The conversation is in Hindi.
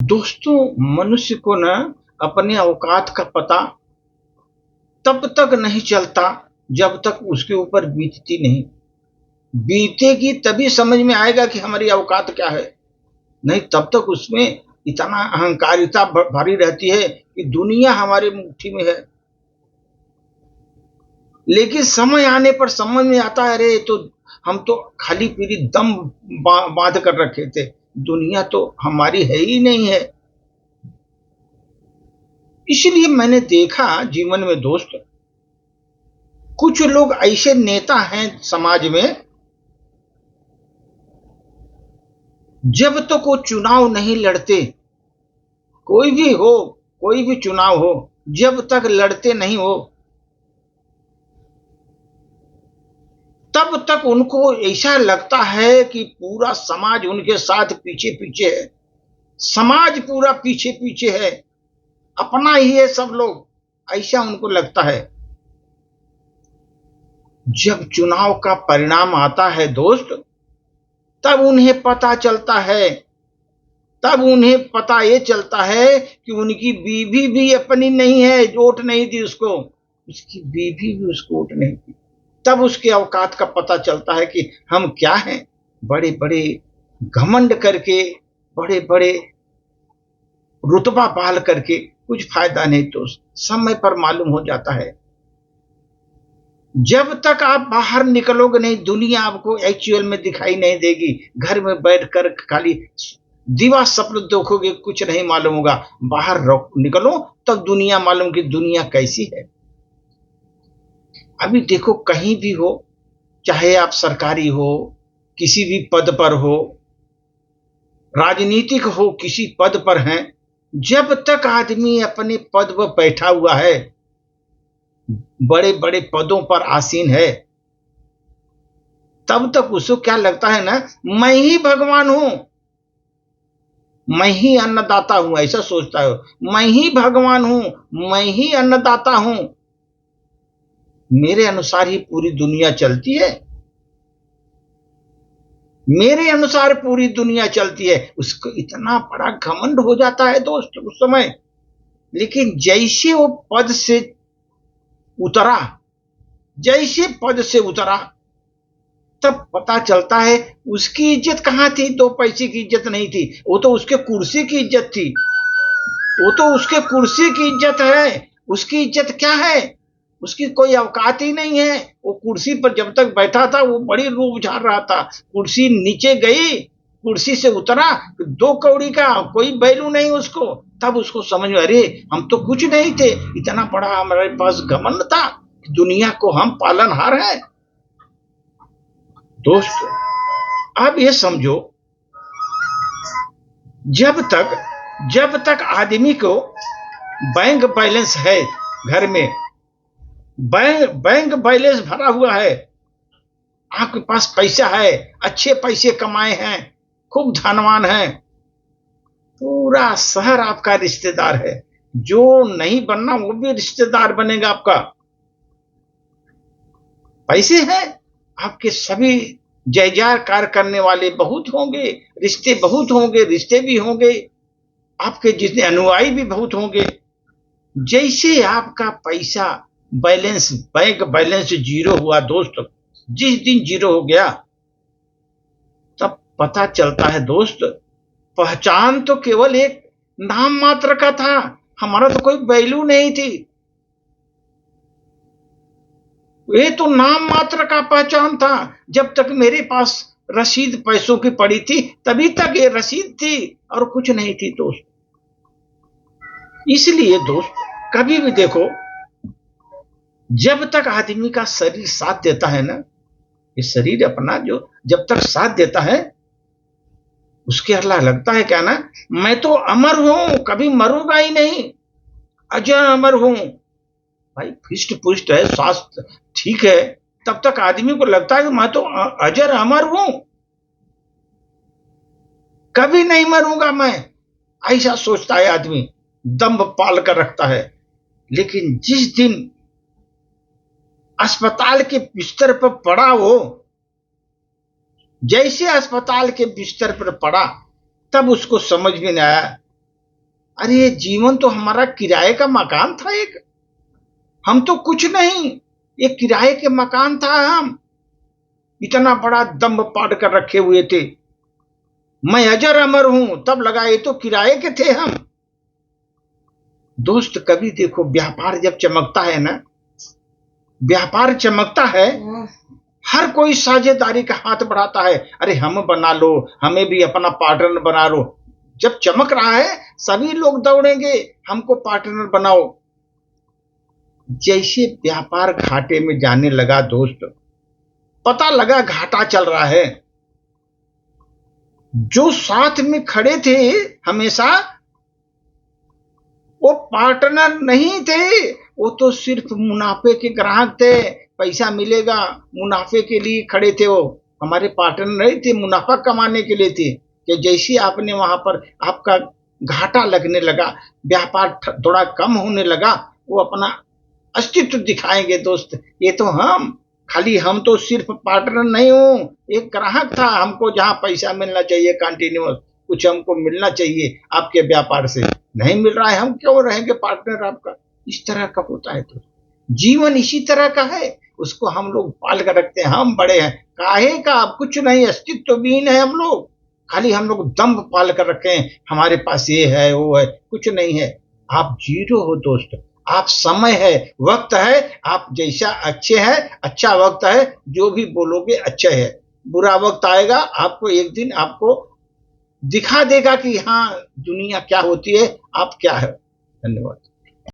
दोस्तों, मनुष्य को ना अपने औकात का पता तब तक नहीं चलता जब तक उसके ऊपर बीतती नहीं। बीतेगी तभी समझ में आएगा कि हमारी औकात क्या है। नहीं तब तक उसमें इतना अहंकारिता भरी रहती है कि दुनिया हमारे मुट्ठी में है। लेकिन समय आने पर समझ में आता है, अरे तो हम तो खाली पीली दम बांध कर रखे थे, दुनिया तो हमारी है ही नहीं है। इसलिए मैंने देखा जीवन में दोस्त, कुछ लोग ऐसे नेता हैं समाज में, जब तक वो चुनाव नहीं लड़ते, कोई भी हो, कोई भी चुनाव हो, जब तक लड़ते नहीं हो तब तक उनको ऐसा लगता है कि पूरा समाज उनके साथ पीछे पीछे है, समाज पूरा पीछे पीछे है, अपना ही है सब लोग, ऐसा उनको लगता है। जब चुनाव का परिणाम आता है दोस्त, तब उन्हें पता चलता है, तब उन्हें पता ये चलता है कि उनकी बीवी भी अपनी नहीं है, वोट नहीं दी उसको, उसकी बीवी भी उसको वोट नहीं दी। तब उसके औकात का पता चलता है कि हम क्या हैं। बड़े बड़े घमंड करके, बड़े बड़े रुतबा पाल करके कुछ फायदा नहीं। तो समय पर मालूम हो जाता है, जब तक आप बाहर निकलोगे नहीं, दुनिया आपको एक्चुअल में दिखाई नहीं देगी। घर में बैठकर खाली दीवा स्वप्न देखोगे, कुछ नहीं मालूम होगा। बाहर निकलो तब दुनिया मालूम कि दुनिया कैसी है। अभी देखो, कहीं भी हो, चाहे आप सरकारी हो, किसी भी पद पर हो, राजनीतिक हो, किसी पद पर हैं, जब तक आदमी अपने पद पर बैठा हुआ है, बड़े बड़े पदों पर आसीन है, तब तक उसको क्या लगता है ना, मैं ही भगवान हूं, मैं ही अन्नदाता हूं, ऐसा सोचता है। मैं ही भगवान हूं, मैं ही अन्नदाता हूं, मेरे अनुसार ही पूरी दुनिया चलती है, मेरे अनुसार पूरी दुनिया चलती है। उसको इतना बड़ा घमंड हो जाता है दोस्त उस समय। लेकिन जैसे वो पद से उतरा, जैसे पद से उतरा, तब पता चलता है उसकी इज्जत कहां थी। 2 पैसे की इज्जत नहीं थी, वो तो उसके कुर्सी की इज्जत थी, वो तो उसके कुर्सी की इज्जत है। उसकी इज्जत क्या है, उसकी कोई औकात ही नहीं है। वो कुर्सी पर जब तक बैठा था वो बड़ी रूप झाड़ रहा था, कुर्सी नीचे गई, कुर्सी से उतरा, 2 कौड़ी का कोई वैल्यू नहीं उसको। तब उसको समझ में, अरे हम तो कुछ नहीं थे, इतना बड़ा हमारे पास घमंड था, दुनिया को हम पालनहार हैं। दोस्त, अब ये समझो, जब तक आदमी को बैंक बैलेंस है, घर में बैंक बैलेंस भरा हुआ है, आपके पास पैसा है, अच्छे पैसे कमाए हैं, खूब धनवान है, पूरा शहर आपका रिश्तेदार है, जो नहीं बनना वो भी रिश्तेदार बनेगा आपका। पैसे हैं, आपके सभी जय जयकार करने वाले बहुत होंगे, रिश्ते बहुत होंगे, रिश्ते भी होंगे, आपके जितने अनुयायी भी बहुत होंगे। जैसे आपका पैसा बैलेंस, बैंक बैलेंस जीरो हुआ दोस्त, जिस दिन जीरो हो गया, तब पता चलता है दोस्त, पहचान तो केवल एक नाम मात्र का था, हमारा तो कोई वैल्यू नहीं थी। ये तो नाम मात्र का पहचान था। जब तक मेरे पास रसीद पैसों की पड़ी थी, तभी तक ये रसीद थी और कुछ नहीं थी दोस्त। इसलिए दोस्त, कभी भी देखो, जब तक आदमी का शरीर साथ देता है ना, ये शरीर अपना जो जब तक साथ देता है, उसके अल्लाह लगता है क्या ना, मैं तो अमर हूं, कभी मरूंगा ही नहीं, अजर अमर हूं। भाई हिष्ट पुष्ट है, स्वास्थ्य ठीक है, तब तक आदमी को लगता है कि मैं तो अजर अमर हूं, कभी नहीं मरूंगा मैं, ऐसा सोचता है आदमी, दम्भ पाल कर रखता है। लेकिन जिस दिन अस्पताल के बिस्तर पर पड़ा वो, जैसे अस्पताल के बिस्तर पर पड़ा, तब उसको समझ में नहीं आया अरे जीवन तो हमारा किराए का मकान था एक, हम तो कुछ नहीं, एक किराए के मकान था। हम इतना बड़ा दम्भ पाड़ कर रखे हुए थे, मैं अजर अमर हूं, तब लगा ये तो किराए के थे हम। दोस्त कभी देखो, व्यापार जब चमकता है ना, व्यापार चमकता है, हर कोई साझेदारी का हाथ बढ़ाता है। अरे हम बना लो, हमें भी अपना पार्टनर बना लो। जब चमक रहा है सभी लोग दौड़ेंगे, हमको पार्टनर बनाओ। जैसे व्यापार घाटे में जाने लगा दोस्त, पता लगा घाटा चल रहा है, जो साथ में खड़े थे हमेशा, वो पार्टनर नहीं थे, वो तो सिर्फ मुनाफे के ग्राहक थे। पैसा मिलेगा मुनाफे के लिए खड़े थे, वो हमारे पार्टनर नहीं थे, मुनाफा कमाने के लिए थे। कि जैसे आपने वहां पर आपका घाटा लगने लगा, व्यापार थोड़ा कम होने लगा, वो अपना अस्तित्व दिखाएंगे दोस्त, ये तो हम, खाली हम तो सिर्फ पार्टनर नहीं हूं, एक ग्राहक था, हमको जहां पैसा मिलना चाहिए कंटिन्यूअस, कुछ हमको मिलना चाहिए आपके व्यापार से, नहीं मिल रहा है, हम क्यों रहेंगे पार्टनर आपका। इस तरह का होता है। तो जीवन इसी तरह का है, उसको हम लोग पाल कर रखते हैं। हम बड़े हैं, काहे का कुछ नहीं, अस्तित्व विहीन है हम लोग, खाली हम लोग दम्भ पाल कर रखे हैं, हमारे पास ये है वो है, कुछ नहीं है। आप जीरो हो दोस्त, आप समय है, वक्त है, आप जैसा अच्छे हैं, अच्छा वक्त है, जो भी बोलोगे अच्छा है। बुरा वक्त आएगा, आपको एक दिन आपको दिखा देगा कि हाँ दुनिया क्या होती है, आप क्या है। धन्यवाद।